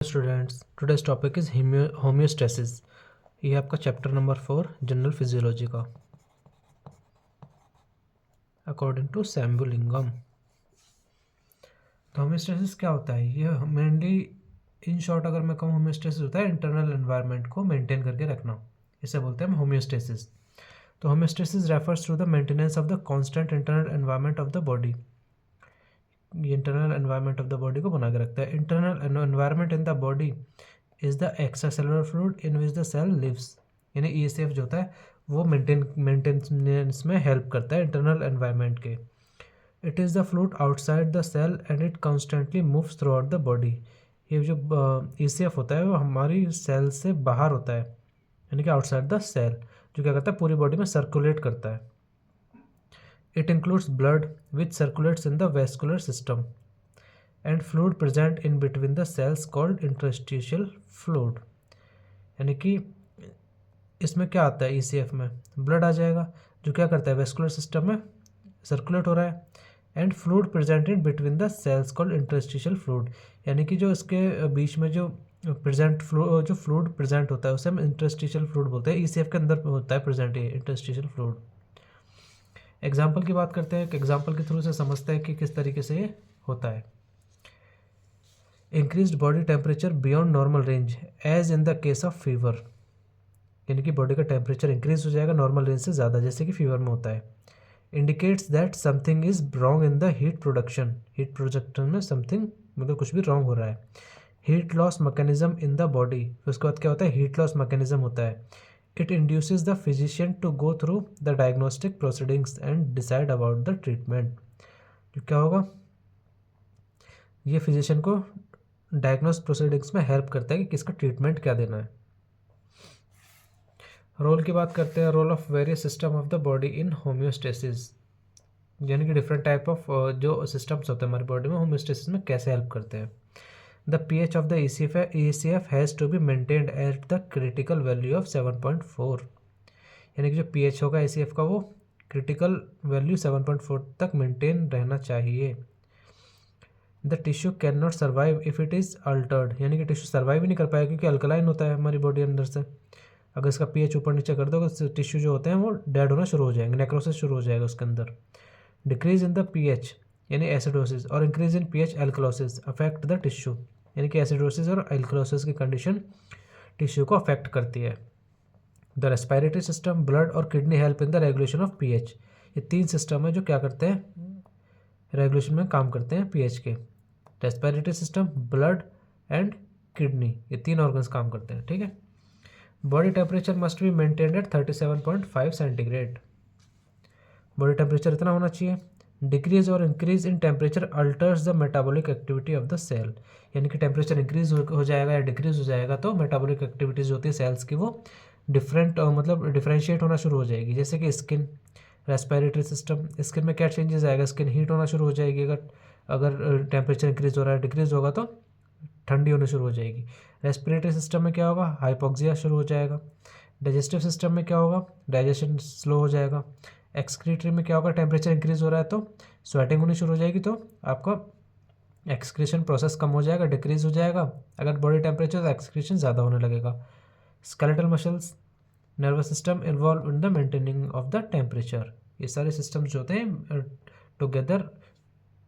Students, today's topic is homeostasis. ये आपका chapter number 4 general physiology का अकॉर्डिंग टू सैम्बुलिंगम। तो होम्योस्टेसिस क्या होता है? ये मेनली इन शॉर्ट अगर मैं कहूँ, होम्योस्टेसिस होता है इंटरनल एनवायरनमेंट को मेंटेन करके रखना, इसे बोलते हैं होम्योस्टेसिस। तो homeostasis refers to the maintenance of the constant internal environment of the body. ये internal environment of the body को बना के रखता है। Internal environment in the body is the extracellular fluid in which the cell lives. यानी ECF जो होता है वो मेंटेनेंस में हेल्प करता है इंटरनल एनवायरनमेंट के। It is the fluid outside the cell and it constantly moves throughout the body. ये जो ECF होता है वो हमारी सेल से बाहर होता है, यानी कि आउटसाइड द सेल, जो क्या करता है पूरी बॉडी में सर्कुलेट करता है। It includes blood which circulates in the vascular system and fluid present in between the cells called interstitial fluid। यानी कि इसमें क्या आता है ECF में? ब्लड आ जाएगा जो क्या करता है वेस्कुलर सिस्टम में सर्कुलेट हो रहा है, and fluid present in between the cells called interstitial fluid. यानी कि जो इसके बीच में जो फ्लूइड प्रेजेंट होता है उसे हम इंटरस्टिशियल फ्लूइड बोलते हैं। ECF के अंदर होता है प्रेजेंट ये इंटरस्टिशियल फ्लूइड। एग्जाम्पल की बात करते हैं कि एग्जाम्पल के थ्रू से समझते हैं कि किस तरीके से ये होता है। Increased body temperature beyond normal range as in the case of fever. यानी कि बॉडी का टेम्परेचर इंक्रीज हो जाएगा नॉर्मल रेंज से ज़्यादा, जैसे कि फीवर में होता है। Indicates that something is wrong in the heat production. Heat production में समथिंग मतलब कुछ भी रॉन्ग हो रहा है। Heat loss mechanism in the body, फिर उसके बाद क्या होता है? हीट लॉस मैकेनिज्म होता है। It induces the physician to go through the diagnostic proceedings and decide about the treatment। जो क्या होगा? ये फिजिशियन को डायग्नोस प्रोसीडिंग्स में हेल्प करता है कि किसका ट्रीटमेंट क्या देना है। रोल की बात करते हैं। Role of various system of the body in homeostasis, यानी कि डिफरेंट टाइप ऑफ जो सिस्टम्स होते हैं हमारी बॉडी में होम्योस्टेसिस में कैसे हेल्प करते हैं। The pH of the ECF has to be maintained at the critical value of 7.4। यानी कि जो pH होगा ECF का वो क्रिटिकल वैल्यू 7.4 तक मेंटेन रहना चाहिए। The tissue can not survive if it is Altered. यानी कि टिश्यू सर्वाइव ही नहीं कर पाएगा क्योंकि अल्कलाइन होता है हमारी बॉडी अंदर से। अगर इसका pH ऊपर नीचे कर दो तो टिश्यू जो होते हैं वो डेड होना शुरू हो जाएंगे, नेक्रोसिस शुरू हो जाएगा उसके अंदर। डिक्रीज इन द pH यानी एसिडोसिस और increase in pH alkalosis affect the tissue. यानी कि एसिडोसिस और एल्कलोसिस की कंडीशन टिश्यू को अफेक्ट करती है। द रेस्पिरेटरी सिस्टम, ब्लड और kidney help in the regulation of pH। ये तीन सिस्टम है जो क्या करते हैं? रेगुलेशन में काम करते हैं pH के। Respiratory system, blood and kidney, ये तीन ऑर्गन्स काम करते हैं। ठीक है। Body temperature must be maintained at 37.5 centigrade. Body temperature इतना होना चाहिए। डिक्रीज और increase in temperature alters the metabolic activity of the cell. यानी कि टेम्परेचर इंक्रीज हो जाएगा या डिक्रीज हो जाएगा तो मेटाबॉलिक एक्टिविटीज़ होती है सेल्स की वो मतलब डिफ्रेंशिएट होना शुरू हो जाएगी। जैसे कि स्किन, रेस्पिरेटरी सिस्टम, स्किन में क्या चेंजेस आएगा? स्किन हीट होना शुरू हो जाएगी अगर टेम्परेचर इंक्रीज हो रहा है, डिक्रीज होगा तो ठंडी होनी शुरू हो जाएगी। रेस्पिरेटरी सिस्टम में क्या होगा? हाइपोक्सिया शुरू हो जाएगा। डाइजेस्टिव सिस्टम में क्या होगा? डाइजेशन स्लो हो जाएगा। एक्सक्रीटरी में क्या होगा? टेम्परेचर इंक्रीज हो रहा है तो स्वेटिंग होनी शुरू हो जाएगी, तो आपका एक्सक्रीशन प्रोसेस कम हो जाएगा, डिक्रीज हो जाएगा। अगर बॉडी टेम्परेचर तो एक्सक्रीशन ज़्यादा होने लगेगा। Skeletal muscles, nervous system involve in the maintaining of the temperature. ये सारे सिस्टम्स जो होते हैं टुगेदर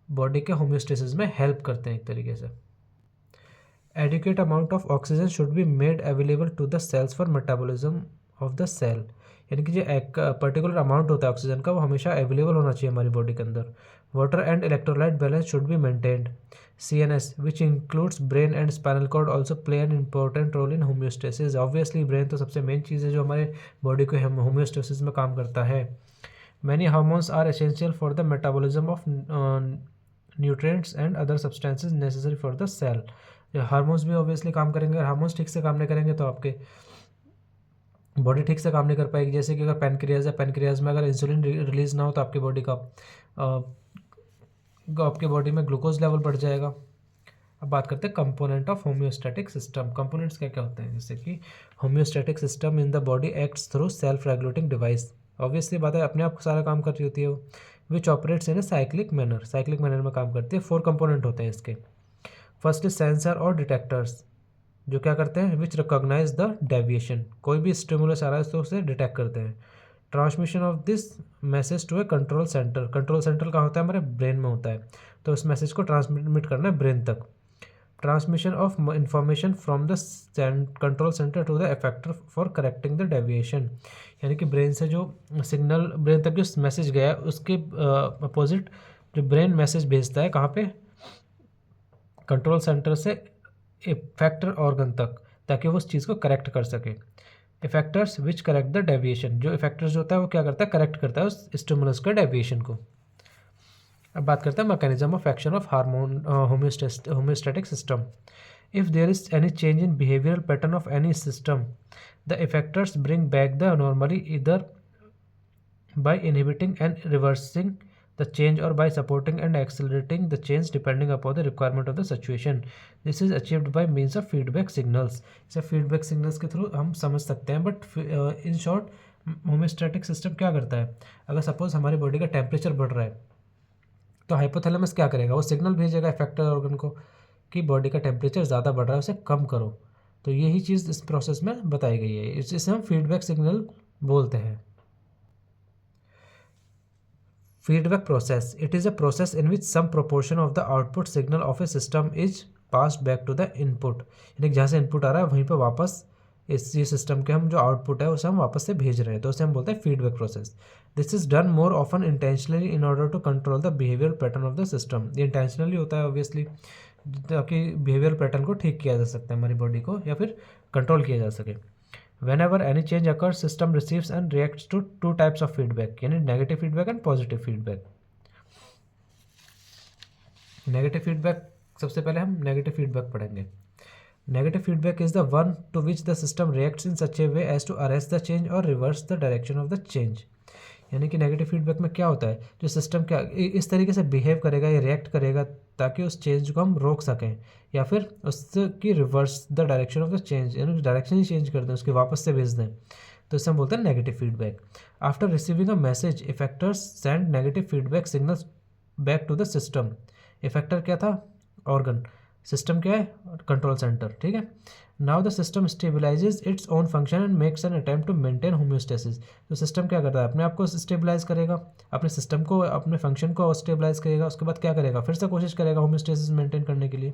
बॉडी के होम्योस्टेसिस में हेल्प करते हैं एक तरीके से। Adequate amount of oxygen should be made available to the cells for metabolism of the cell. यानी कि जो एक पर्टिकुलर अमाउंट होता है ऑक्सीजन का वो हमेशा अवेलेबल होना चाहिए हमारी बॉडी के अंदर। Water and electrolyte balance should be maintained. CNS which includes brain and spinal cord also play an important role in homeostasis. Obviously brain तो सबसे मेन चीज़ है जो हमारे बॉडी को होम्योस्टेसिस में काम करता है। Many hormones are essential for the metabolism of nutrients and other substances necessary for the cell. Hormones भी ऑब्वियसली काम करेंगे। अगर हार्मोन्स ठीक से काम नहीं करेंगे तो आपके बॉडी ठीक से काम नहीं कर पाएगी। जैसे कि अगर पैनक्रियाज है, पैनक्रियाज में अगर इंसुलिन रिलीज ना हो तो आपकी बॉडी में ग्लूकोज लेवल बढ़ जाएगा। अब बात करते हैं component of homeostatic system. Components क्या क्या होते हैं? जैसे कि homeostatic system in the body acts through self regulating device. Obviously बात है अपने आप सारा काम कर रही होती है वो। Which operates in a cyclic manner में काम करती है। 4 कंपोनेंट होते हैं इसके। फर्स्ट इज सेंसर और डिटेक्टर्स। जो क्या करते हैं, विच रिकॉग्नाइज द डेविएशन, कोई भी स्टिमुलस आ रहा है तो उसे डिटेक्ट करते हैं। Transmission of this message to a control centre, control centre कहाँ होता है, हमारे ब्रेन में होता है, तो उस मैसेज को ट्रांसमिट करना है ब्रेन तक। Transmission of information from the control centre to the effector for correcting the deviation, यानी कि ब्रेन से जो सिग्नल ब्रेन तक जो मैसेज गया उसके अपोजिट जो ब्रेन मैसेज भेजता है कहाँ पे, कंट्रोल सेंटर से इफेक्टर ऑर्गन तक, ताकि वो उस चीज़ को करेक्ट कर सके। Effectors which correct the deviation, जो इफेक्टर्स होता है वो क्या करता है, करेक्ट करता है उस स्टिमुलस का डेविएशन को। अब बात करते हैं mechanism of action of hormone homeostatic system. If there is any change in behavioural pattern of any system, the effectors bring back the normally इधर by inhibiting and reversing the change or by supporting and accelerating the change depending upon the requirement of the situation. This is achieved by means of feedback signals. इसे feedback signals के through हम समझ सकते हैं, but in short homeostatic system क्या करता है, अगर सपोज हमारी बॉडी का टेम्परेचर बढ़ रहा है तो हाइपोथैलेमस क्या करेगा, वो सिग्नल भेजेगा इफेक्टर ऑर्गन को कि बॉडी का टेम्परेचर ज़्यादा बढ़ रहा है, उसे कम करो। तो यही चीज़ इस प्रोसेस में बताई गई है, इसे हम फीडबैक सिग्नल बोलते हैं। Feedback process. It is a process in which some proportion of the output signal of a system is passed back to the input. यानी जहाँ से इनपुट आ रहा है वहीं पे वापस इस सिस्टम के हम जो आउटपुट है उसे हम वापस से भेज रहे हैं, तो उसे हम बोलते हैं feedback process. This is done more often intentionally in order to control the behaviour pattern of the system. ये इंटेंशनली होता है ऑब्वियसली, ताकि बिहेवियर पैटर्न को ठीक किया जा सकता है हमारी बॉडी को, या फिर कंट्रोल किया जा सके। Whenever any change occurs, system receives and reacts to two types of feedback, यानी negative feedback and positive feedback. Negative feedback, सबसे पहले हम negative feedback पढ़ेंगे। Negative feedback is the one to which the system reacts in such a way as to arrest the change or reverse the direction of the change. यानी कि negative feedback में क्या होता है, जो सिस्टम क्या इस तरीके से बिहेव करेगा या रिएक्ट करेगा ताकि उस चेंज को हम रोक सकें, या फिर उसकी reverse the direction of the change, यानी डायरेक्शन ही चेंज कर दें, उसके वापस से भेज दें, तो इससे हम बोलते हैं negative feedback. After receiving a message, effectors send negative feedback signals back to the system. Effector क्या था, ऑर्गन, सिस्टम क्या है, कंट्रोल सेंटर, ठीक है। Now the system stabilizes its own function and makes an attempt to maintain homeostasis. तो system क्या करता है, अपने आप को स्टेबलाइज करेगा, अपने सिस्टम को, अपने फंक्शन को स्टेबलाइज करेगा, उसके बाद क्या करेगा, फिर से कोशिश करेगा होम्योस्टेसिस मेंटेन करने के लिए।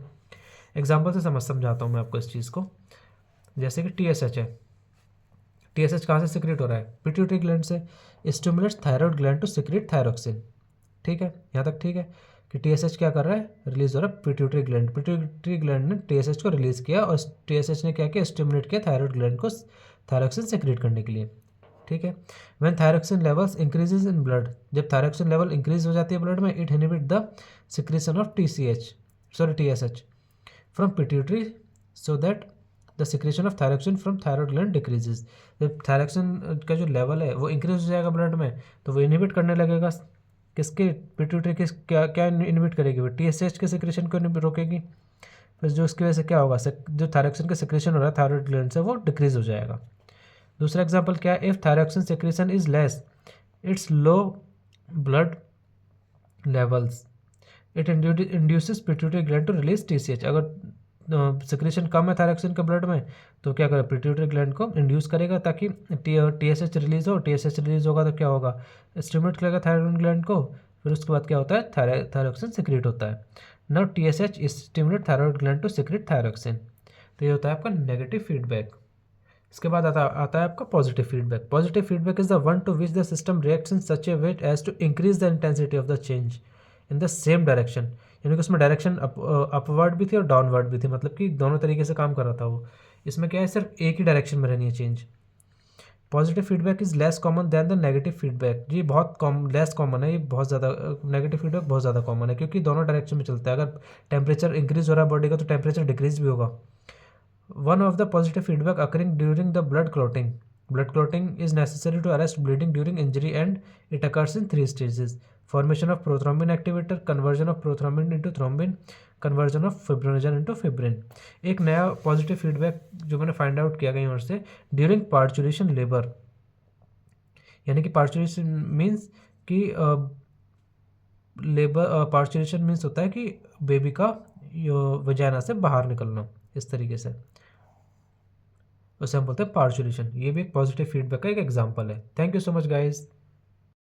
एग्जाम्पल से समझाता हूँ मैं आपको इस चीज़ को। जैसे कि TSH है, TSH कहाँ से सिक्रेट हो रहा है, पिट्यूटरी ग्लैंड से। Stimulates thyroid gland to secrete thyroxine, ठीक है, यहाँ तक ठीक है कि TSH क्या कर रहा है, रिलीज हो रहा है पिट्यूटरी ग्लैंड, पिट्यूटरी ग्लैंड ने TSH को रिलीज किया और TSH ने क्या किया, स्टिमुलेट किया थायराइड ग्लैंड को थायरोक्सिन सिक्रेट करने के लिए, ठीक है। When thyroxine levels increases in blood, जब थायरोक्सिन लेवल इंक्रीज हो जाती है ब्लड में, it inhibit the secretion of TSH from pituitary so that the secretion of thyroxine from thyroid gland decreases. जब थायरोक्सिन का जो लेवल है वो इंक्रीज हो जाएगा ब्लड में, तो वो इनहिबिट करने लगेगा किसके, पिट्यूटरी किस क्या क्या इनहिबिट करेगी, वो TSH के सिक्रेशन को रोकेगी। फिर जो उसकी वजह से क्या होगा, जो थायरोक्सिन का सिक्रेशन हो रहा है थायराइड ग्लैंड से वो डिक्रीज हो जाएगा। दूसरा एग्जांपल क्या है, if thyroxine secretion is less, its low blood levels, it induces pituitary gland to release TSH। अगर सिक्रेशन कम है थायरोक्सिन के ब्लड में तो क्या करेगा, पिट्यूटरी ग्लैंड को इंड्यूस करेगा ताकि TSH रिलीज हो। TSH रिलीज होगा तो क्या होगा, स्टिमुलेट करेगा थायराइड ग्लैंड को, फिर उसके बाद क्या होता है, थायरोक्सिन सिक्रेट होता है। Now TSH stimulate thyroid gland to secrete thyroxine. तो ये होता है आपका नेगेटिव फीडबैक। इसके बाद आता है आपका positive feedback. Positive feedback is the one to which the system reacts in such a way as to increase the intensity of the change in the same direction, यानी कि उसमें डायरेक्शन अपवर्ड भी थी और डाउनवर्ड भी थी, मतलब कि दोनों तरीके से काम कर रहा था वो। इसमें क्या है, सिर्फ एक ही डायरेक्शन में रहनी है change. Positive feedback is less common than the negative feedback. जी बहुत लेस कॉमन है, ये बहुत ज़्यादा, नेगेटिव फीडबैक बहुत ज़्यादा कॉमन है क्योंकि दोनों डायरेक्शन में चलता है। अगर टेम्परेचर इंक्रीज हो रहा है बॉडी का तो टेम्परेचर डिक्रीज भी होगा। One of the positive feedback occurring during the blood clotting. Blood clotting is necessary to arrest bleeding during injury and it occurs in 3 stages. Formation of prothrombin activator, conversion of prothrombin into thrombin, conversion of fibrinogen into fibrin. एक नया positive feedback जो मैंने find out किया कहीं और से, during parturition labour, यानी कि पार्चुरेशन मीन्स कि लेबर, पार्चुरेशन मीन्स होता है कि बेबी का वजाना से बाहर निकलना, इस तरीके से। उसे हम बोलते हैं पार्शियल सॉल्यूशन। ये भी एक पॉजिटिव फीडबैक का एक एग्जांपल है। Thank you so much guys.